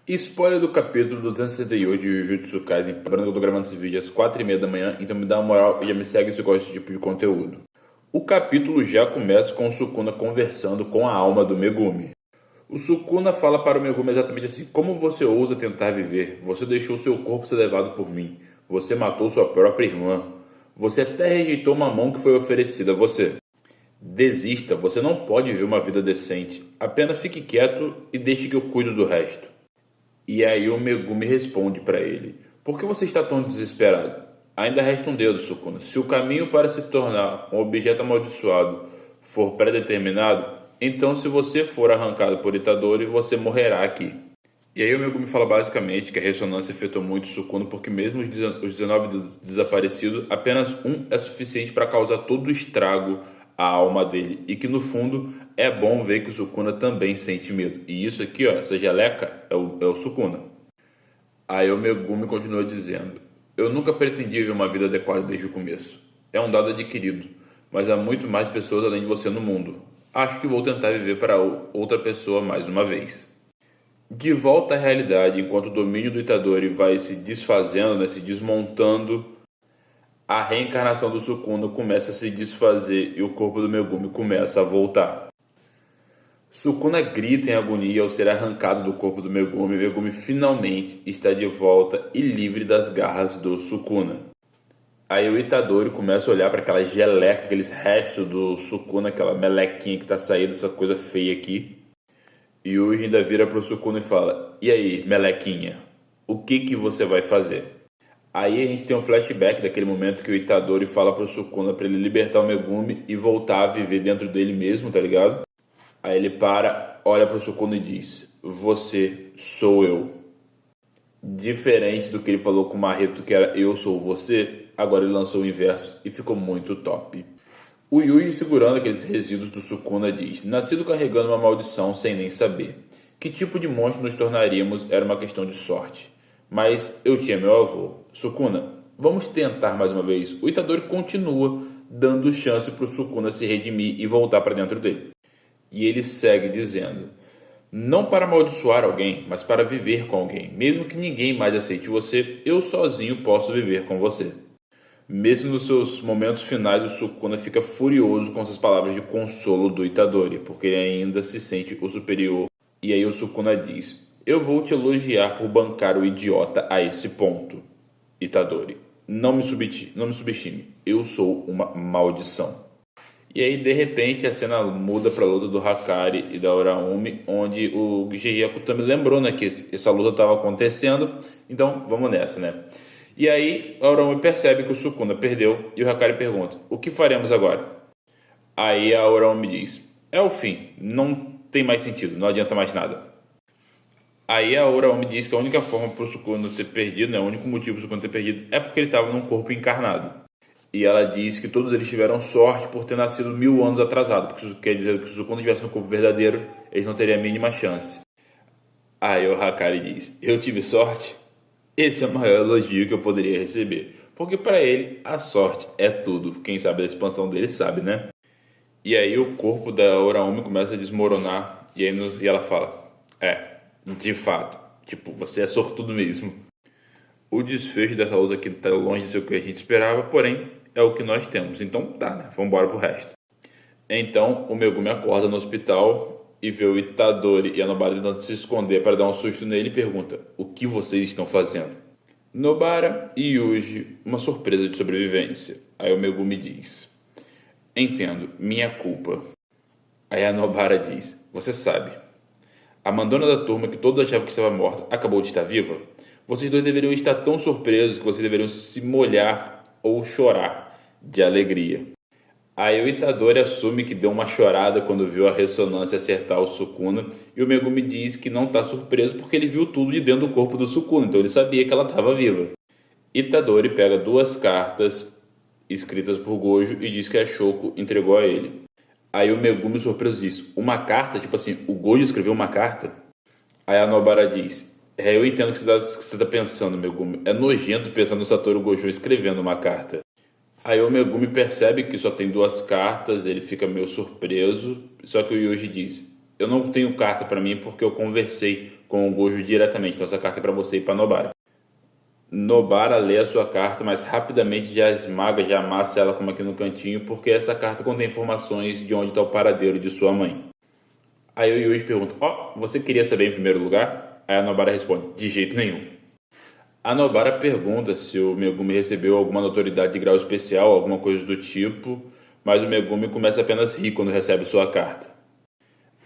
Spoiler do capítulo 268 de Jujutsu Kaisen. Lembrando que eu tô gravando esse vídeo às 4h30 da manhã, então me dá uma moral e já me segue se você gosta desse tipo de conteúdo. O capítulo já começa com o Sukuna conversando com a alma do Megumi. O Sukuna fala para o Megumi exatamente assim: como você ousa tentar viver? Você deixou seu corpo ser levado por mim. Você matou sua própria irmã. Você até rejeitou uma mão que foi oferecida a você. Desista, você não pode viver uma vida decente. Apenas fique quieto e deixe que eu cuido do resto. E aí o Megumi responde para ele: por que você está tão desesperado? Ainda resta um dedo, Sukuna. Se o caminho para se tornar um objeto amaldiçoado for pré-determinado, então se você for arrancado por Itadori, você morrerá aqui. E aí o Megumi fala basicamente que a ressonância afetou muito o Sukuna, porque mesmo os 19 desaparecidos, apenas um é suficiente para causar todo o estrago à alma dele. E que no fundo é bom ver que o Sukuna também sente medo. E isso aqui, ó, essa geleca é o Sukuna. Aí o Megumi continua dizendo: eu nunca pretendi viver uma vida adequada desde o começo. É um dado adquirido, mas há muito mais pessoas além de você no mundo. Acho que vou tentar viver para outra pessoa mais uma vez. De volta à realidade, enquanto o domínio do Itadori vai se desfazendo, se desmontando, a reencarnação do Sukuna começa a se desfazer e o corpo do Megumi começa a voltar. Sukuna grita em agonia ao ser arrancado do corpo do Megumi. Megumi finalmente está de volta e livre das garras do Sukuna. Aí o Itadori começa a olhar para aquela geleca, aqueles restos do Sukuna, aquela melequinha que está saindo, essa coisa feia aqui. E o Yuji ainda vira pro Sukuna e fala: e aí, melequinha, o que você vai fazer? Aí a gente tem um flashback daquele momento que o Itadori fala pro Sukuna para ele libertar o Megumi e voltar a viver dentro dele mesmo, tá ligado? Aí ele para, olha pro Sukuna e diz: você sou eu. Diferente do que ele falou com o Marreto, que era eu sou você, agora ele lançou o inverso e ficou muito top. O Yuji, segurando aqueles resíduos do Sukuna, diz: nascido carregando uma maldição sem nem saber. Que tipo de monstro nos tornaríamos era uma questão de sorte. Mas eu tinha meu avô. Sukuna, vamos tentar mais uma vez. O Itadori continua dando chance para o Sukuna se redimir e voltar para dentro dele. E ele segue dizendo: não para amaldiçoar alguém, mas para viver com alguém. Mesmo que ninguém mais aceite você, eu sozinho posso viver com você. Mesmo nos seus momentos finais, o Sukuna fica furioso com essas palavras de consolo do Itadori, porque ele ainda se sente o superior. E aí o Sukuna diz: eu vou te elogiar por bancar o idiota a esse ponto. Itadori, não me subestime, eu sou uma maldição. E aí de repente a cena muda para a luta do Hakari e da Uraumi, onde o Gege Akutami lembrou, né, que essa luta estava acontecendo, então vamos nessa, né? E aí a Uraumi percebe que o Sukuna perdeu e o Hakari pergunta: o que faremos agora? Aí a Uraumi diz: é o fim, não tem mais sentido, não adianta mais nada. Aí a Uraumi diz que a única forma para o Sukuna ter perdido, né, o único motivo para o Sukuna ter perdido é porque ele estava num corpo encarnado. E ela diz que todos eles tiveram sorte por ter nascido 1000 anos atrasado, porque isso quer dizer que se o Sukuna tivesse no corpo verdadeiro, eles não teriam a mínima chance. Aí o Hakari diz: eu tive sorte? Esse é o maior elogio que eu poderia receber, porque para ele a sorte é tudo. Quem sabe da expansão dele sabe, né? E aí o corpo da Uraumi começa a desmoronar e ela fala: de fato, tipo, você é sortudo mesmo. O desfecho dessa luta aqui tá longe de ser o que a gente esperava, porém é o que nós temos. Então tá, né? Vamos embora pro resto. Então o Megumi acorda no hospital e vê o Itadori e a Nobara tentando se esconder para dar um susto nele e pergunta: o que vocês estão fazendo? Nobara e Yuji, uma surpresa de sobrevivência. Aí o Megumi diz: entendo, minha culpa. Aí a Nobara diz: você sabe, a mandona da turma que todos achavam que estava morta acabou de estar viva? Vocês dois deveriam estar tão surpresos que vocês deveriam se molhar ou chorar de alegria. Aí o Itadori assume que deu uma chorada quando viu a ressonância acertar o Sukuna, e o Megumi diz que não está surpreso porque ele viu tudo de dentro do corpo do Sukuna, então ele sabia que ela estava viva. Itadori pega 2 cartas escritas por Gojo e diz que a Shoko entregou a ele. Aí o Megumi surpreso diz: uma carta? Tipo assim, o Gojo escreveu uma carta? Aí a Nobara diz: eu entendo o que você está pensando, Megumi. É nojento pensar no Satoru Gojo escrevendo uma carta. Aí o Megumi percebe que só tem 2 cartas, ele fica meio surpreso, só que o Yuji diz: eu não tenho carta para mim porque eu conversei com o Gojo diretamente. Então essa carta é para você e para Nobara. Nobara lê a sua carta, mas rapidamente já esmaga, já amassa ela como aqui no cantinho, porque essa carta contém informações de onde está o paradeiro de sua mãe. Aí o Yuji pergunta, você queria saber em primeiro lugar? Aí a Nobara responde, de jeito nenhum. A Nobara pergunta se o Megumi recebeu alguma notoriedade de grau especial, alguma coisa do tipo, mas o Megumi começa apenas a rir quando recebe sua carta.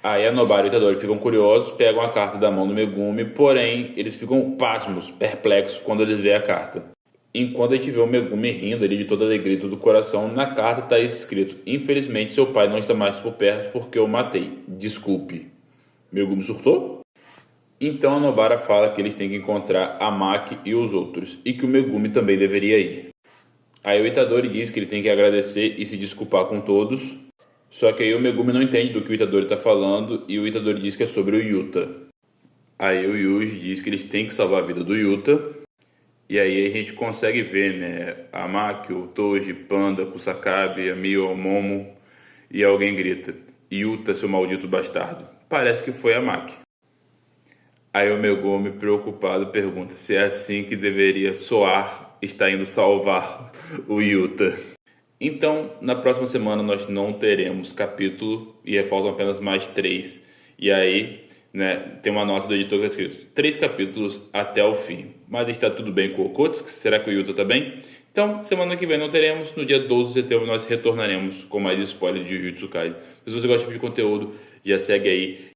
Aí a Nobara e o Itadori ficam curiosos, pegam a carta da mão do Megumi, porém eles ficam pasmos, perplexos quando eles veem a carta. Enquanto a gente vê o Megumi rindo ali de toda alegria do coração, na carta está escrito: infelizmente seu pai não está mais por perto porque eu matei. Desculpe. Megumi surtou? Então a Nobara fala que eles têm que encontrar a Maki e os outros, e que o Megumi também deveria ir. Aí o Itadori diz que ele tem que agradecer e se desculpar com todos. Só que aí o Megumi não entende do que o Itadori está falando e o Itadori diz que é sobre o Yuta. Aí o Yuji diz que eles têm que salvar a vida do Yuta. E aí a gente consegue ver, né, a Maki, o Toji, Panda, Kusakabe, a Mio, o Momo, e alguém grita: Yuta, seu maldito bastardo. Parece que foi a Maki. Aí o Megumi, preocupado, pergunta se é assim que deveria soar está indo salvar o Yuta. Então, na próxima semana nós não teremos capítulo e faltam apenas mais 3. E aí, né, tem uma nota do editor que está escrito 3 capítulos até o fim. Mas está tudo bem com o Okotsuki? Será que o Yuta está bem? Então, semana que vem não teremos. No dia 12 de setembro nós retornaremos com mais spoilers de Jujutsu Kaisen. Se você gosta de conteúdo, já segue aí